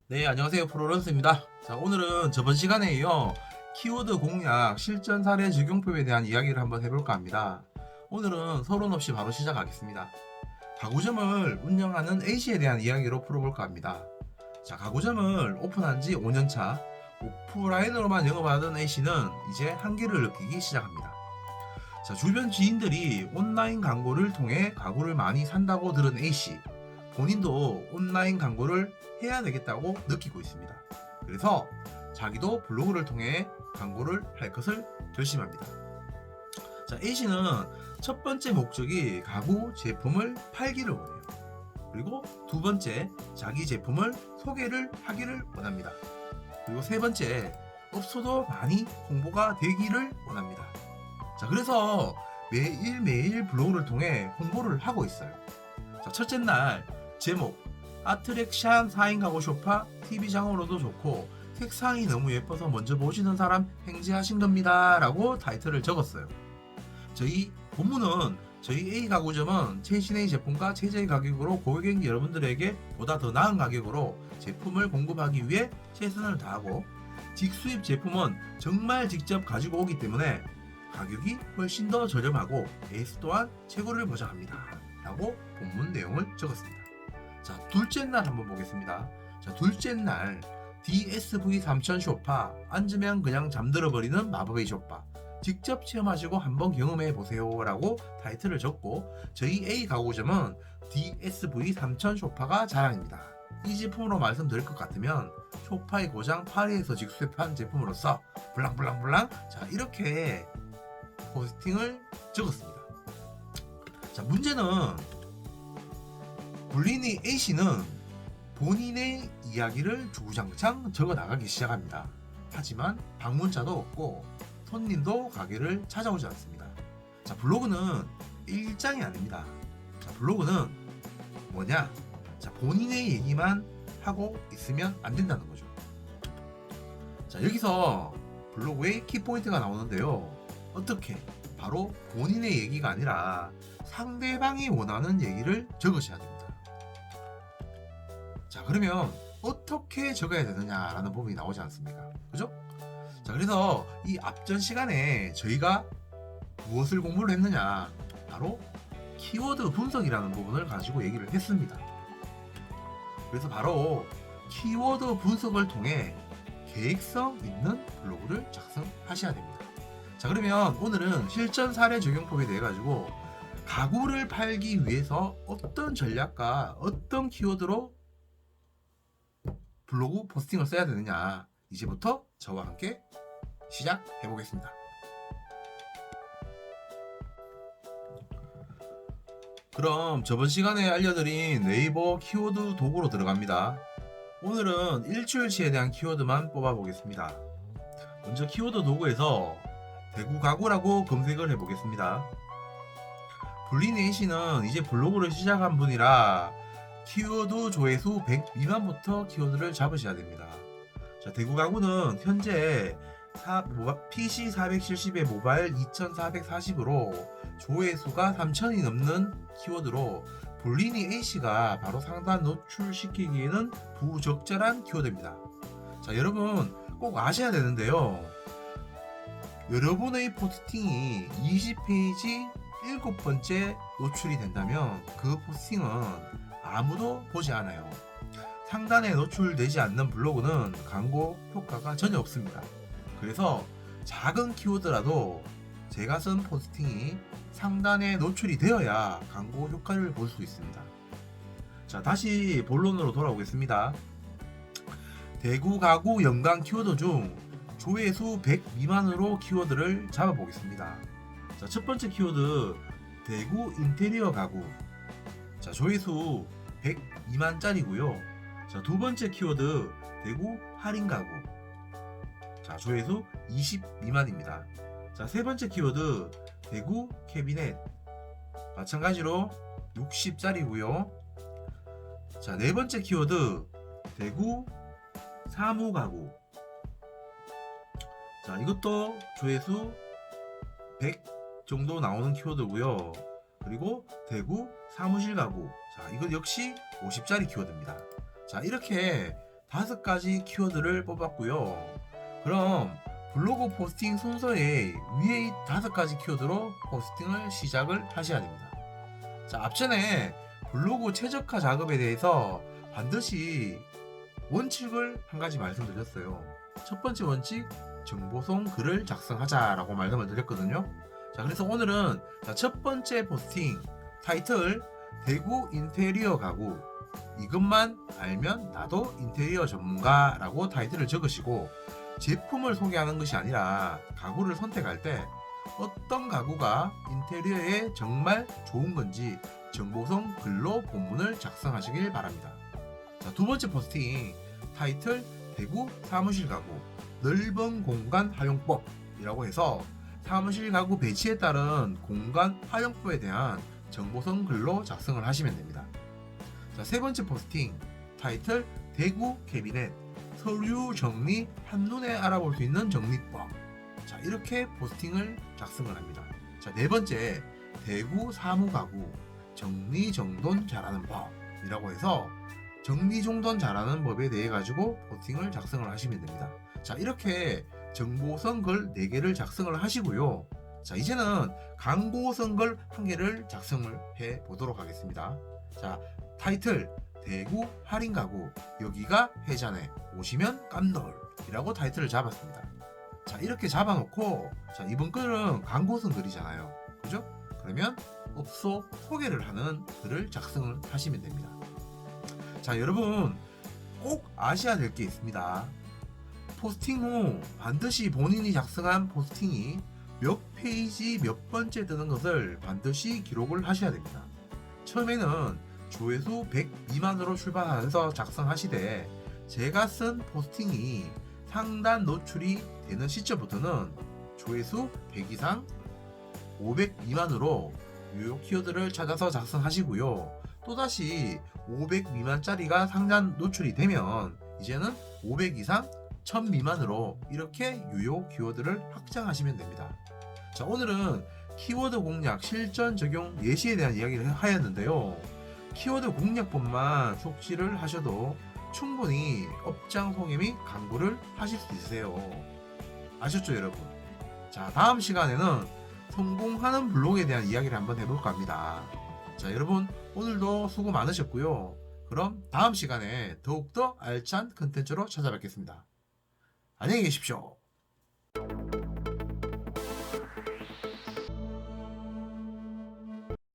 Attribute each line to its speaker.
Speaker 1: 네, 안녕하세요. 프로런스입니다. 자, 오늘은 저번 시간에 이어 키워드 공략 실전 사례 적용법에 대한 이야기를 한번 해볼까 합니다. 오늘은 서론 없이 바로 시작하겠습니다. 가구점을 운영하는 A씨에 대한 이야기로 풀어볼까 합니다. 자, 가구점을 오픈한 지 5년차 오프라인으로만 영업하던 A씨는 이제 한계를 느끼기 시작합니다. 자, 주변 지인들이 온라인 광고를 통해 가구를 많이 산다고 들은 A씨. 본인도 온라인 광고를 해야 되겠다고 느끼고 있습니다. 그래서 자기도 블로그를 통해 광고를 할 것을 결심합니다. 자, A씨는 첫 번째 목적이 가구 제품을 팔기를 원해요. 그리고 두 번째, 자기 제품을 소개를 하기를 원합니다. 그리고 세 번째, 업소도 많이 홍보가 되기를 원합니다. 자, 그래서 매일매일 블로그를 통해 홍보를 하고 있어요. 자, 첫째 날 제목, 아트랙션 4인 가구 소파 TV장으로도 좋고 색상이 너무 예뻐서 먼저 보시는 사람 행지하신 겁니다 라고 타이틀을 적었어요. 저희 본문은 저희 A 가구점은 최신의 제품과 최저의 가격으로 고객 여러분들에게 보다 더 나은 가격으로 제품을 공급하기 위해 최선을 다하고 직수입 제품은 정말 직접 가지고 오기 때문에 가격이 훨씬 더 저렴하고 베이스 또한 최고를 보장합니다 라고 본문 내용을 적었습니다. 자, 둘째 날 한번 보겠습니다. 자, 둘째 날 DSV 3000 쇼파, 앉으면 그냥 잠들어 버리는 마법의 쇼파, 직접 체험하시고 한번 경험해 보세요 라고 타이틀을 적고 저희 A 가구점은 DSV 3000 쇼파가 자랑입니다. 이 제품으로 말씀드릴 것 같으면 쇼파의 고장 파리에서 직수입한 제품으로서 블랑블랑블랑, 자, 이렇게 포스팅을 적었습니다. 자, 문제는 불린이 A씨는 본인의 이야기를 주구장창 적어 나가기 시작합니다. 하지만 방문자도 없고 손님도 가게를 찾아오지 않습니다. 자, 블로그는 일장이 아닙니다. 자, 블로그는 뭐냐? 자, 본인의 얘기만 하고 있으면 안 된다는 거죠. 자, 여기서 블로그의 키포인트가 나오는데요. 어떻게? 바로 본인의 얘기가 아니라 상대방이 원하는 얘기를 적으셔야 됩니다. 자, 그러면 어떻게 적어야 되느냐라는 부분이 나오지 않습니까? 그죠? 자, 그래서 이 앞전 시간에 저희가 무엇을 공부를 했느냐? 바로 키워드 분석이라는 부분을 가지고 얘기를 했습니다. 그래서 바로 키워드 분석을 통해 계획성 있는 블로그를 작성하셔야 됩니다. 자, 그러면 오늘은 실전 사례 적용법에 대해 가지고 가구를 팔기 위해서 어떤 전략과 어떤 키워드로 블로그 포스팅을 써야 되느냐, 이제부터 저와 함께 시작해 보겠습니다. 그럼 저번 시간에 알려드린 네이버 키워드 도구로 들어갑니다. 오늘은 일주일치에 대한 키워드만 뽑아 보겠습니다. 먼저 키워드 도구에서 대구 가구라고 검색을 해보겠습니다. 불린 A씨는 이제 블로그를 시작한 분이라 키워드 조회수 100 미만부터 키워드를 잡으셔야 됩니다. 자, 대구 가구는 현재 PC 470에 모바일 2440으로 조회수가 3000이 넘는 키워드로 볼리니 A씨가 바로 상단 노출시키기에는 부적절한 키워드입니다. 자, 여러분 꼭 아셔야 되는데요. 여러분의 포스팅이 20페이지 7번째 노출이 된다면 그 포스팅은 아무도 보지 않아요. 상단에 노출되지 않는 블로그는 광고 효과가 전혀 없습니다. 그래서 작은 키워드라도 제가 쓴 포스팅이 상단에 노출이 되어야 광고 효과를 볼 수 있습니다. 자, 다시 본론으로 돌아오겠습니다. 대구 가구 연관 키워드 중 조회수 100 미만으로 키워드를 잡아보겠습니다. 자, 첫 번째 키워드 대구 인테리어 가구. 자, 조회수 100 미만짜리고요. 자, 두 번째 키워드 대구 할인 가구. 자, 조회수 20 미만입니다. 자, 세 번째 키워드 대구 캐비넷. 마찬가지로 60짜리고요. 자, 네 번째 키워드 대구 사무 가구. 자, 이것도 조회수 100 정도 나오는 키워드고요. 그리고 대구 사무실 가구. 자, 이것 역시 50짜리 키워드입니다. 자, 이렇게 5가지 키워드를 뽑았고요. 그럼 블로그 포스팅 순서의 위에 5가지 키워드로 포스팅을 시작을 하셔야 됩니다. 자, 앞전에 블로그 최적화 작업에 대해서 반드시 원칙을 한 가지 말씀드렸어요. 첫 번째 원칙, 정보성 글을 작성하자라고 말씀을 드렸거든요. 자, 그래서 오늘은 첫 번째 포스팅 타이틀 대구 인테리어 가구, 이것만 알면 나도 인테리어 전문가라고 타이틀을 적으시고, 제품을 소개하는 것이 아니라 가구를 선택할 때 어떤 가구가 인테리어에 정말 좋은 건지 정보성 글로 본문을 작성하시길 바랍니다. 자, 두 번째 포스팅 타이틀 대구 사무실 가구 넓은 공간 활용법이라고 해서 사무실 가구 배치에 따른 공간 활용법에 대한 정보성 글로 작성을 하시면 됩니다. 자, 세 번째 포스팅 타이틀 대구 캐비넷 서류 정리 한눈에 알아볼 수 있는 정리법. 자, 이렇게 포스팅을 작성을 합니다. 자, 네 번째 대구 사무 가구 정리정돈 잘하는 법이라고 해서 정리정돈 잘하는 법에 대해 가지고 포스팅을 작성을 하시면 됩니다. 자, 이렇게 정보성 글 4개를 작성을 하시고요. 자, 이제는 광고성 글 1개를 작성을 해 보도록 하겠습니다. 자, 타이틀 대구 할인 가구 여기가 해자네 오시면 깜놀이라고 타이틀을 잡았습니다. 자, 이렇게 잡아놓고, 자, 이번 글은 광고성 글이잖아요. 그죠? 그러면 업소 소개를 하는 글을 작성을 하시면 됩니다. 자, 여러분 꼭 아셔야 될 게 있습니다. 포스팅 후 반드시 본인이 작성한 포스팅이 몇 페이지 몇 번째 뜨는 것을 반드시 기록을 하셔야 됩니다. 처음에는 조회수 100 미만으로 출발하면서 작성하시되, 제가 쓴 포스팅이 상단 노출이 되는 시점부터는 조회수 100 이상 500 미만으로 유효 키워드를 찾아서 작성하시고요. 또다시 500 미만짜리가 상단 노출이 되면 이제는 500 이상 1000 미만으로 이렇게 유효 키워드를 확장하시면 됩니다. 자, 오늘은 키워드 공략 실전 적용 예시에 대한 이야기를 하였는데요. 키워드 공략법만 숙지를 하셔도 충분히 업장 소개 및 광고를 하실 수 있으세요. 아셨죠, 여러분? 자, 다음 시간에는 성공하는 블로그에 대한 이야기를 한번 해볼까 합니다. 자, 여러분 오늘도 수고 많으셨고요. 그럼 다음 시간에 더욱더 알찬 컨텐츠로 찾아뵙겠습니다. 안녕히 계십시오.